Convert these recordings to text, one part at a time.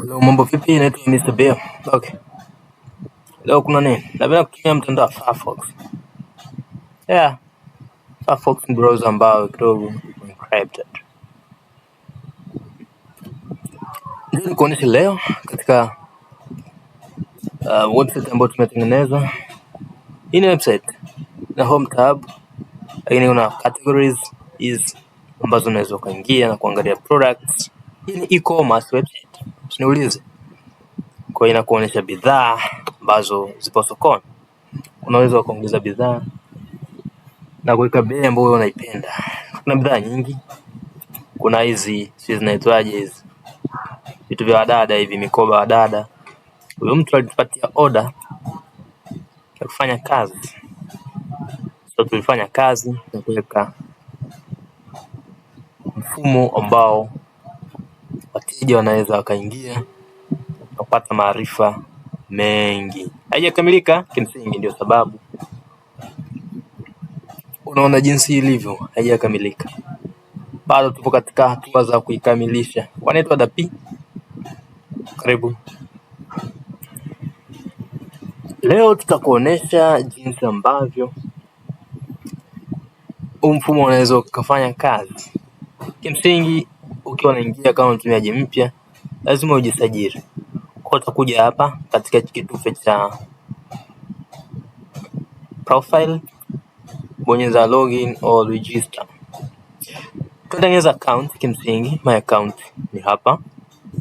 Leo mambo vipi? Naitwa Mr. Bear. Okay. Leo kuna nini? Napenda kutumia mtandao wa Firefox. Yeah, Firefox ni browser ambayo kidogo iko encrypted. Ndio nikuonyesha leo katika website ambayo tumetengeneza. Hii ni website na home tab, lakini una categories is ambazo unaweza kuingia na kuangalia products. Hii ni e-commerce website. Usiniulize. Kwa hiyo inakuonyesha bidhaa ambazo zipo sokoni. Unaweza kuongeza bidhaa na kuweka bei ambayo unaipenda. Kuna bidhaa nyingi. Kuna hizi sisi zinaitwaje hizi vitu vya wadada hivi, mikoba wadada. Huyo mtu alitupatia order ya kufanya kazi, so tulifanya kazi na kuweka mfumo ambao wateja wanaweza wakaingia na kupata maarifa mengi. Haijakamilika kimsingi, ndio sababu unaona jinsi ilivyo, haijakamilika. Bado tupo katika hatua za kuikamilisha. Wanaitwa DAP. Karibu. Leo tutakuonesha jinsi ambavyo mfumo unaweza kufanya kazi. Kimsingi ukiwa unaingia kama mtumiaji mpya lazima ujisajili. Kwa utakuja hapa katika kitufe cha profile, bonyeza login or register. Tutengeneza account. Kimsingi my account ni hapa.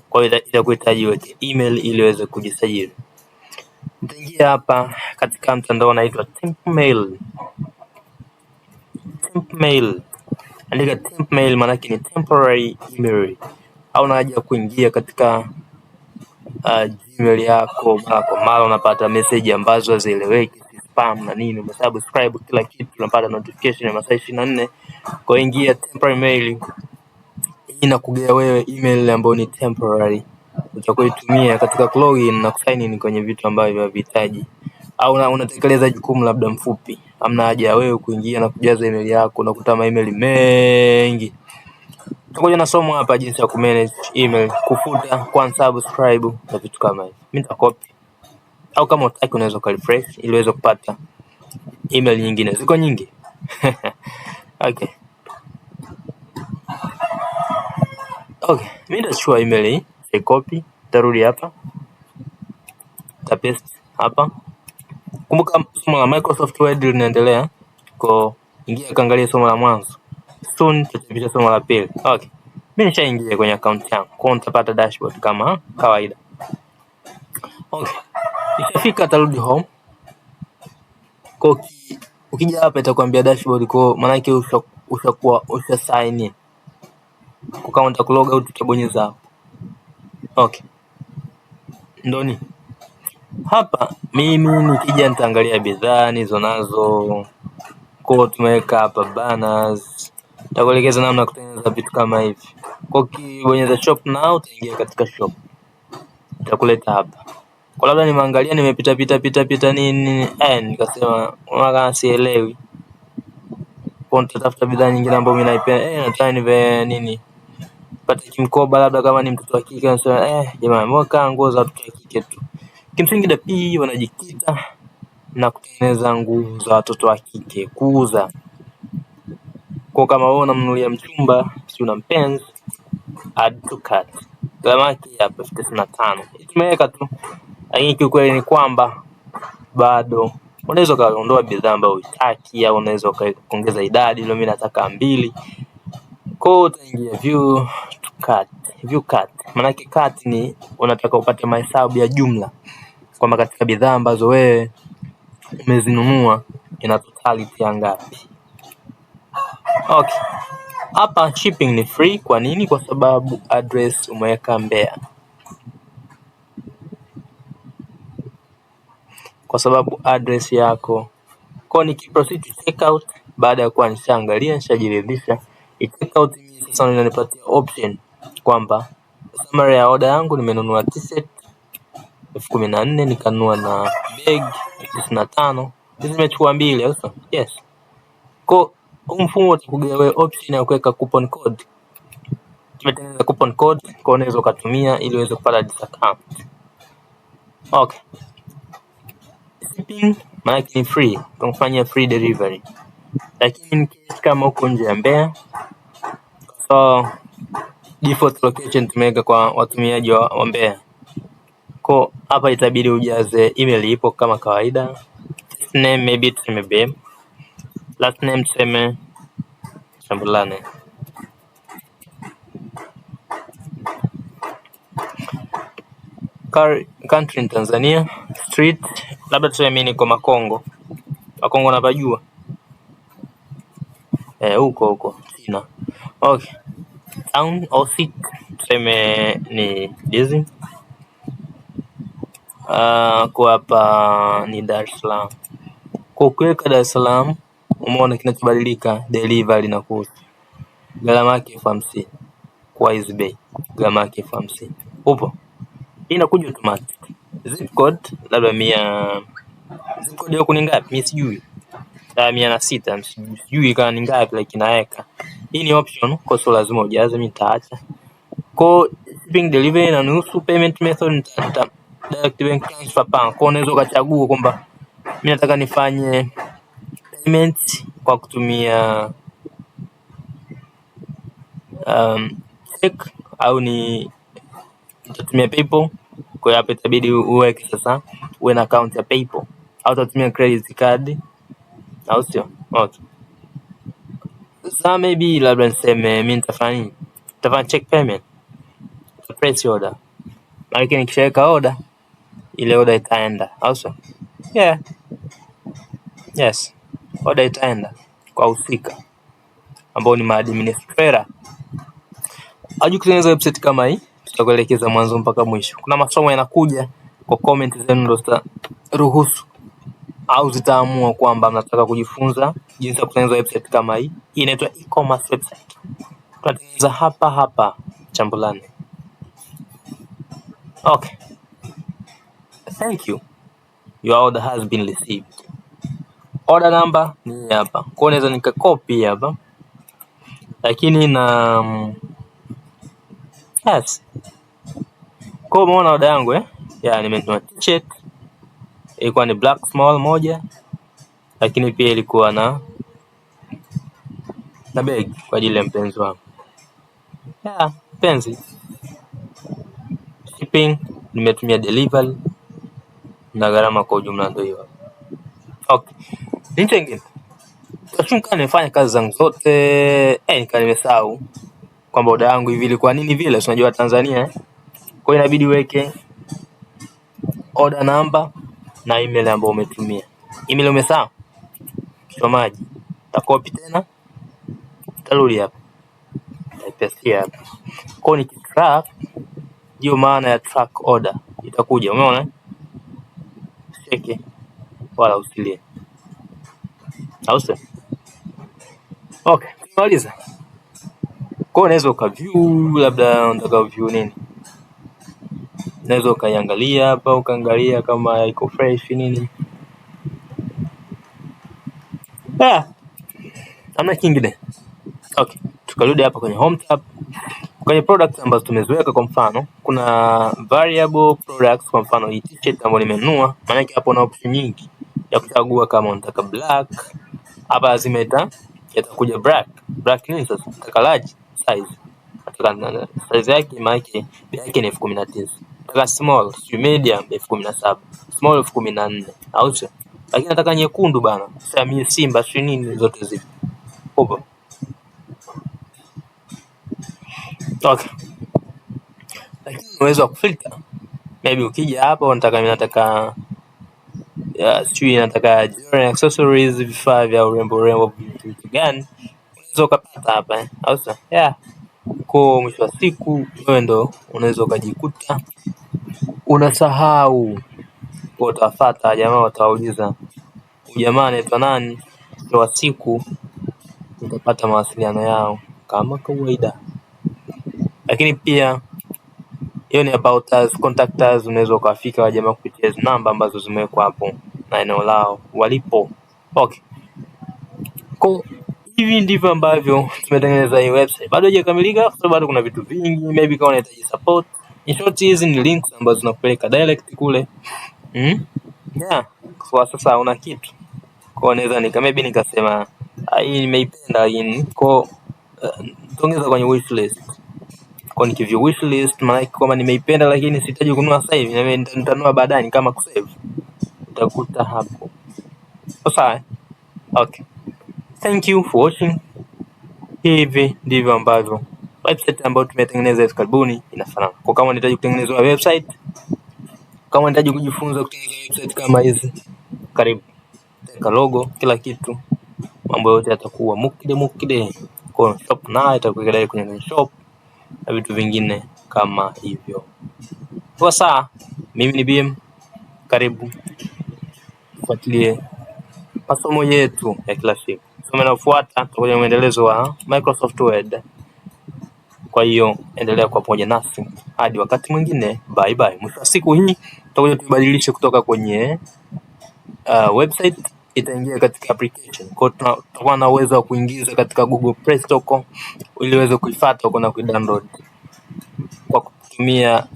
Kwa hiyo itakuhitaji uweke email ili uweze kujisajili. Utaingia hapa katika mtandao unaitwa Tempmail. Tempmail. Andika Tempmail maana yake ni temporary email. Au unaja kuingia katika Gmail yako mara kwa mara unapata message ambazo hazieleweki, spam na nini. Umesubscribe kila kitu, unapata notification ya masaa 24. Kwa hiyo ingia temporary mail. Hii inakugea wewe email ambayo ni temporary. Utakoitumia katika login na sign in kwenye vitu ambavyo havihitaji. Au unatekeleza jukumu labda mfupi. Hamna haja ya wewe kuingia na kujaza email yako, unakuta email mengi. Tutakuja na somo hapa jinsi ya kumanage email, kufuta, kuunsubscribe na vitu kama hivi. Mimi nitakopi. Au kama unataka unaweza kurefresh ili uweze kupata email nyingine. Ziko nyingi. Okay. Mimi nitachukua email hii, copy, tarudi hapa. Paste hapa. Kumbuka somo la Microsoft Word linaendelea. Kwa ingia kaangalia somo la mwanzo. Soon tutapisha somo la pili. Okay. Mimi nishaingia kwenye account yangu. Kwa nitapata dashboard kama kawaida. Okay. Ikifika tarudi home. Kwa ukija hapa itakwambia dashboard, kwa maana yake usha sign in. Kwa kama unataka log out utabonyeza hapo. Okay. Ndoni. Hapa mimi nikija nitaangalia bidhaa nizo nazo. Kwa tumeweka hapa banners. Nitakuelekeza namna ya kutengeneza vitu kama hivi. Kwa ukibonyeza shop now utaingia katika shop. Itakuleta hapa. Kwa labda nimeangalia nimepita nini nikasema kama sielewi. Kwa nitatafuta bidhaa nyingine ambayo mimi naipenda. Nataka nive nini? Pata kimkoba labda kama ni mtoto wa kike anasema jamani mwaka nguo za watoto wa kike tu. Kimsingi DAP wanajikita na kutengeneza nguo za watoto wa kike kuuza. Kwa kama wewe unamnunulia mchumba, si una mpenzi, add to cart. Gharama yake hapa 65. Tumeweka tu. Lakini kiukweli ni kwamba bado unaweza kaondoa bidhaa ambayo hutaki, au unaweza kuongeza idadi. Leo mimi nataka 2. Kwa hiyo utaingia view cart. Maana yake cart ni unataka upate mahesabu ya jumla kwamba katika bidhaa ambazo wewe umezinunua ina totality ya ngapi. Okay. Hapa shipping ni free. Kwa nini? Kwa sababu address umeweka Mbeya. Kwa sababu address yako. Kwa nikiproceed to checkout, baada ya kuwa nishaangalia nishajiridhisha, checkout sasa inanipatia option kwamba summary ya order yangu nimenunua t-shirt 14,000, nikanunua na bag 95. Hizi nimechukua 2 au sio? Yes. Kwa mfumo utakugea wewe option ya kuweka coupon code. tumetengeneza coupon code kwa unaweza ukatumia ili uweze kupata discount. Okay. Shipping maana ni free, tunafanya free delivery. Lakini kama uko nje ya Mbeya, so default location tumeweka kwa watumiaji wa Mbeya. Kwa hapa itabidi ujaze email ipo kama kawaida. First name maybe tuseme Babe. Last name tuseme Shambulane. Country in Tanzania. Street labda tuseme mimi niko Makongo. Makongo napajua. Huko China. Okay. Town or city tuseme ni Dizi. Kwa hapa ni Dar es Salaam. Kwa kuweka Dar es Salaam, umeona kinachobadilika delivery na kuhusu. Gharama yake 50 kwa hizi bei. Gharama yake 50. Upo? Hii inakuja automatic. Zip code labda 100. Zip code yako ni ngapi? Mimi sijui. 106 sijui kama ni ngapi lakini naweka. Hii ni option kwa sababu lazima ujaze, mimi nitaacha. Kwa shipping delivery na nusu payment method nita direct bank transfer pa. Kwa unaweza ukachagua kwamba mimi nataka nifanye payment kwa kutumia check au ni utatumia PayPal. Kwa hiyo hapa itabidi uweke sasa uwe na account ya PayPal au utatumia credit card au sio? Okay. Sasa maybe labda niseme mimi nitafanya check payment. Press order. Maana nikishaweka order ile order itaenda au sio? Yeah. Yes. Order itaenda kwa usika ambao ni maadministrator. Hadi kutengeneza website kama hii, tutakuelekeza mwanzo mpaka mwisho. Kuna masomo yanakuja kwa comment zenu ndio zitaruhusu au zitaamua kwamba mnataka kujifunza jinsi ya kutengeneza website kama hii. Hii inaitwa e-commerce website. Tunatengeneza hapa Chambulane. Okay. Thank you. Your order has been received. Order number ni hapa. Kwa naweza nikacopy hapa. Lakini na yes. Kwa umeona order yangu nimenunua t-shirt. Ilikuwa ni black small moja. Lakini pia ilikuwa na bag kwa ajili ya mpenzi wangu. Mpenzi. Shipping nimetumia delivery na gharama kwa ujumla ndio hiyo. Okay. Ningine. Tunataka nifanye kazi zangu zote. Nika nimesahau kwamba order yangu hivi ilikuwa nini vile, unajua Tanzania. Kwa hiyo inabidi uweke order number na email ambayo umetumia. Email umesahau? Kisomaji. Utakopi tena. Utarudi hapa. Utapaste hapa. Kwa ni track ndio maana ya track order. Itakuja, umeona? Cheki wala usilie. Au sio? Okay, tumaliza. Kwa unaweza ukaview labda unataka view nini? Unaweza ukaiangalia hapa ukaangalia kama iko fresh nini. Hamna kingine. Okay, tukarudi hapa kwenye home tab. Kwenye products ambazo tumeziweka kwa mfano, kuna variable products kwa mfano hii t-shirt ambayo nimenunua, maana yake hapo na option nyingi ya kuchagua kama unataka black. Hapa lazima itakuja black. Black nini sasa? Nataka large size. Nataka size yake maana yake ni 19. Nataka small, medium 17. Small 14. Au sio? Lakini nataka nyekundu bana. Sasa mimi Simba si nini zote zipo. Popo. Okay. Lakini unaweza kufilter. Maybe ukija hapa nataka jewelry accessories, vifaa vya urembo vitu gani unaweza ukapata hapa au sio? Kwa mwisho wa siku wewe ndo unaweza ukajikuta unasahau. Kwa utafuata jamaa watauliza jamaa anaitwa nani, kwa siku utapata mawasiliano yao kama kawaida. Lakini pia hiyo ni about us, contact us, unaweza ukafika wa jamaa kupitia namba ambazo zimewekwa hapo na eneo lao walipo. Okay. Kwa Hivi ndivyo ambavyo tumetengeneza hii website. Bado haijakamilika kwa sababu bado kuna vitu vingi, maybe kama unahitaji support. In short, hizi ni links ambazo zinakupeleka direct kule. Yeah, kwa sasa una kitu. Kwa naweza nikasema hii nimeipenda hii. Kwa tuongeza kwenye wishlist. Kwa nikiview wishlist maana kama nimeipenda lakini sihitaji kununua sasa hivi, na nitanunua baadaye kama kusave. Utakuta hapo. Sawa. Okay. Thank you for watching. Hivi ndivyo ambavyo website ambayo tumetengeneza hivi karibuni inafanana. Kwa kama unahitaji kutengeneza website, kama unahitaji kujifunza kutengeneza website kama hizi, karibu. Teka logo, kila kitu, mambo yote yatakuwa mukide. Kwa shop na itakuwa kwenye shop na vitu vingine kama hivyo. Kwa sasa mimi ni BM, karibu fuatilie masomo yetu ya kila siku. Somo linalofuata tutakuja mwendelezo wa Microsoft Word. Kwa hiyo endelea kuwa pamoja nasi hadi wakati mwingine. Bye bye. Mwisho wa siku hii tutakuja tubadilishe kutoka kwenye website itaingia katika application. Kwa hiyo tutakuwa na uwezo wa kuingiza katika Google Play Store ili uweze kuifuata na kuidownload kwa kutumia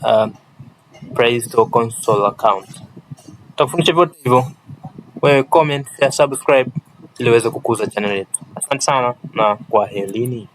Play Store console account. Tutafundisha vyote hivyo. Wewe comment, share, subscribe ili uweze kukuza channel yetu. Asante sana na kwaherini.